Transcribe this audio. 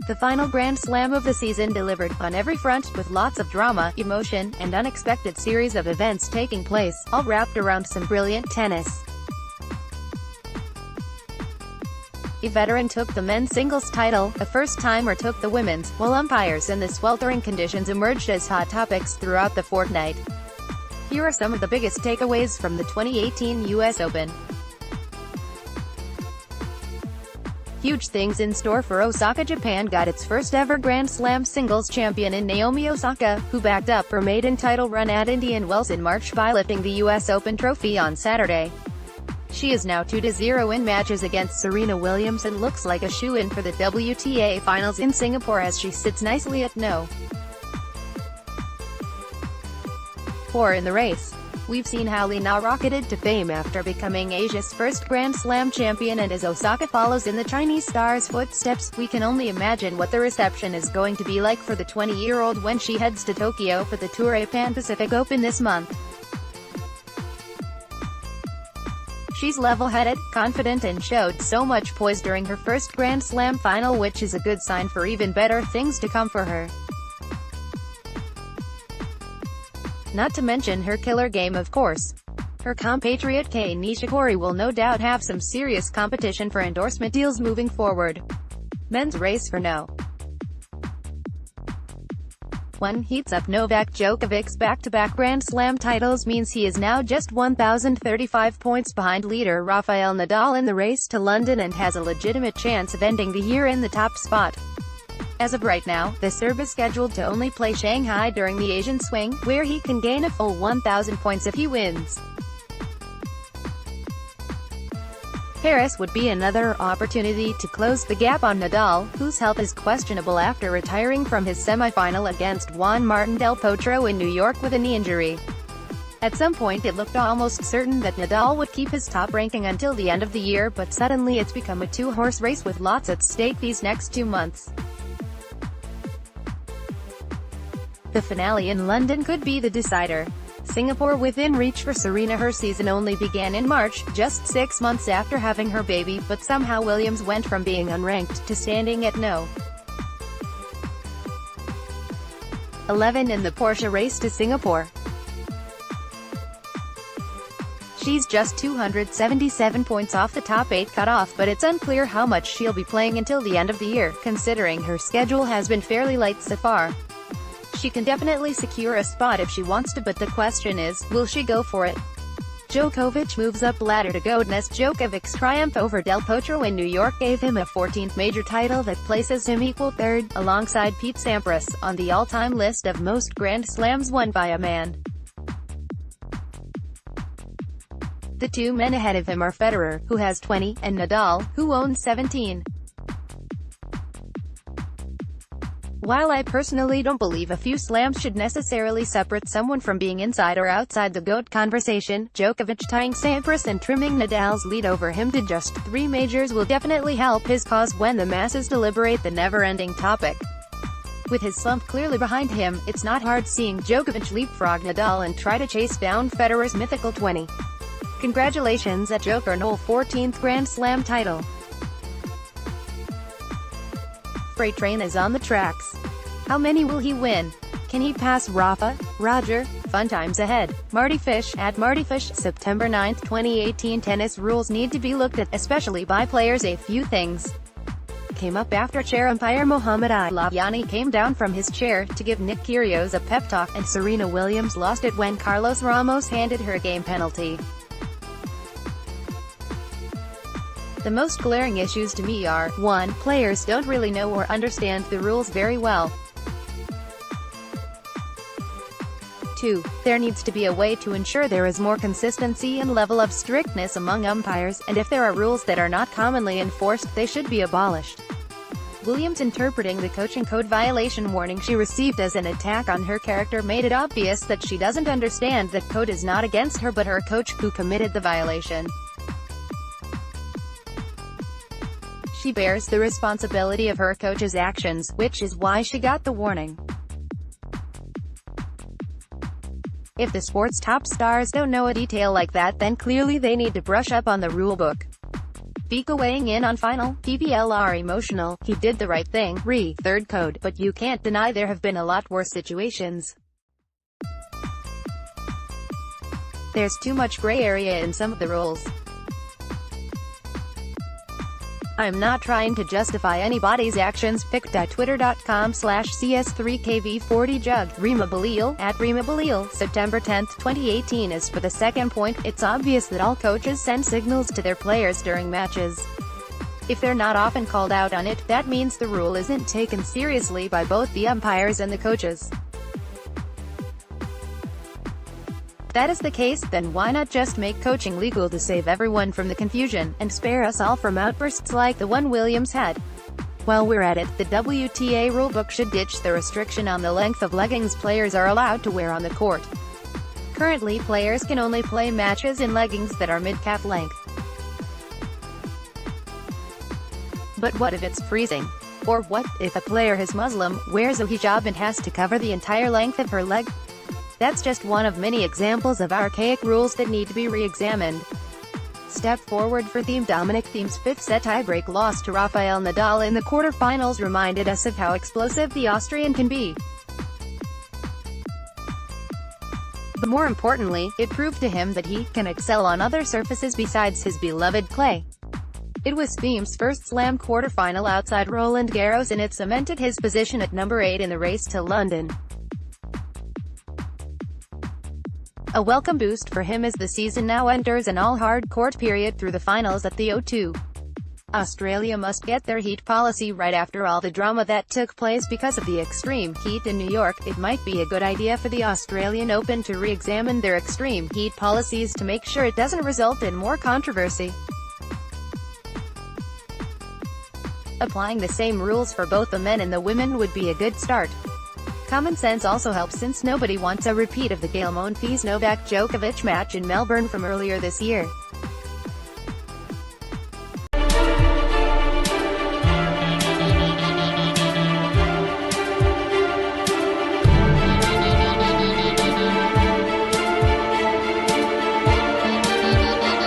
The final Grand Slam of the season delivered, on every front, with lots of drama, emotion, and unexpected series of events taking place, all wrapped around some brilliant tennis. A veteran took the men's singles title, a first-timer took the women's, while umpires and the sweltering conditions emerged as hot topics throughout the fortnight. Here are some of the biggest takeaways from the 2018 US Open. Huge things in store for Osaka. Japan got its first ever Grand Slam singles champion in Naomi Osaka, who backed up her maiden title run at Indian Wells in March by lifting the US Open trophy on Saturday. She is now 2-0 in matches against Serena Williams and looks like a shoo-in for the WTA Finals in Singapore as she sits nicely at No. 4 in the race. We've seen how Lee Na rocketed to fame after becoming Asia's first Grand Slam champion, and as Osaka follows in the Chinese star's footsteps, we can only imagine what the reception is going to be like for the 20-year-old when she heads to Tokyo for the Tour Pan-Pacific Open this month. She's level-headed, confident, and showed so much poise during her first Grand Slam final, which is a good sign for even better things to come for her. Not to mention her killer game, of course. Her compatriot Kei Nishikori will no doubt have some serious competition for endorsement deals moving forward. Men's race for No. 1 heats up. Novak Djokovic's back-to-back Grand Slam titles means he is now just 1,035 points behind leader Rafael Nadal in the race to London and has a legitimate chance of ending the year in the top spot. As of right now, the Serb is scheduled to only play Shanghai during the Asian Swing, where he can gain a full 1,000 points if he wins. Paris would be another opportunity to close the gap on Nadal, whose health is questionable after retiring from his semi-final against Juan Martín del Potro in New York with a knee injury. At some point it looked almost certain that Nadal would keep his top ranking until the end of the year, but suddenly it's become a two-horse race with lots at stake these next 2 months. The finale in London could be the decider. Singapore within reach for Serena. Her season only began in March, just 6 months after having her baby, but somehow Williams went from being unranked to standing at No. 11 in the Porsche race to Singapore. She's just 277 points off the top 8 cutoff, but it's unclear how much she'll be playing until the end of the year, considering her schedule has been fairly light so far. She can definitely secure a spot if she wants to, but the question is, will she go for it? Djokovic moves up ladder to goldness. Djokovic's triumph over Del Potro in New York gave him a 14th major title that places him equal third, alongside Pete Sampras, on the all-time list of most Grand Slams won by a man. The 2 men ahead of him are Federer, who has 20, and Nadal, who owns 17. While I personally don't believe a few slams should necessarily separate someone from being inside or outside the GOAT conversation, Djokovic tying Sampras and trimming Nadal's lead over him to just 3 majors will definitely help his cause when the masses deliberate the never-ending topic. With his slump clearly behind him, it's not hard seeing Djokovic leapfrog Nadal and try to chase down Federer's mythical 20. Congratulations at Joker Noel 14th Grand Slam title. Freight train is on the tracks. How many will he win? Can he pass Rafa? Roger? Fun times ahead. Marty Fish, at Marty Fish, September 9, 2018. Tennis rules need to be looked at, especially by players. A few things came up after chair umpire Mohamed Al-Lavyani came down from his chair to give Nick Kyrgios a pep talk, and Serena Williams lost it when Carlos Ramos handed her a game penalty. The most glaring issues to me are, 1. Players don't really know or understand the rules very well. 2. There needs to be a way to ensure there is more consistency and level of strictness among umpires, and if there are rules that are not commonly enforced, they should be abolished. Williams interpreting the coaching code violation warning she received as an attack on her character made it obvious that she doesn't understand that code is not against her but her coach, who committed the violation. She bears the responsibility of her coach's actions, which is why she got the warning. If the sport's top stars don't know a detail like that, then clearly they need to brush up on the rulebook. Vika weighing in on final, PBL are emotional, he did the right thing, third code, but you can't deny there have been a lot worse situations. There's too much gray area in some of the rules. I'm not trying to justify anybody's actions. Pic.twitter.com/CS3KV40jug. Rima Balil, at Rima Balil, September 10, 2018. As for the second point, it's obvious that all coaches send signals to their players during matches. If they're not often called out on it, that means the rule isn't taken seriously by both the umpires and the coaches. If that is the case, then why not just make coaching legal to save everyone from the confusion, and spare us all from outbursts like the one Williams had? While we're at it, the WTA rulebook should ditch the restriction on the length of leggings players are allowed to wear on the court. Currently, players can only play matches in leggings that are mid-calf length. But what if it's freezing? Or what if a player is Muslim, wears a hijab and has to cover the entire length of her leg? That's just one of many examples of archaic rules that need to be re-examined. Step forward for Thiem. Dominic Thiem's fifth set tiebreak loss to Rafael Nadal in the quarterfinals reminded us of how explosive the Austrian can be. But more importantly, it proved to him that he can excel on other surfaces besides his beloved clay. It was Thiem's first Slam quarterfinal outside Roland Garros, and it cemented his position at number 8 in the race to London. A welcome boost for him as the season now enters an all-hard court period through the finals at the O2. Australia must get their heat policy right. After all the drama that took place because of the extreme heat in New York, it might be a good idea for the Australian Open to re-examine their extreme heat policies to make sure it doesn't result in more controversy. Applying the same rules for both the men and the women would be a good start. Common sense also helps, since nobody wants a repeat of the Gael Monfils-Novak Djokovic match in Melbourne from earlier this year.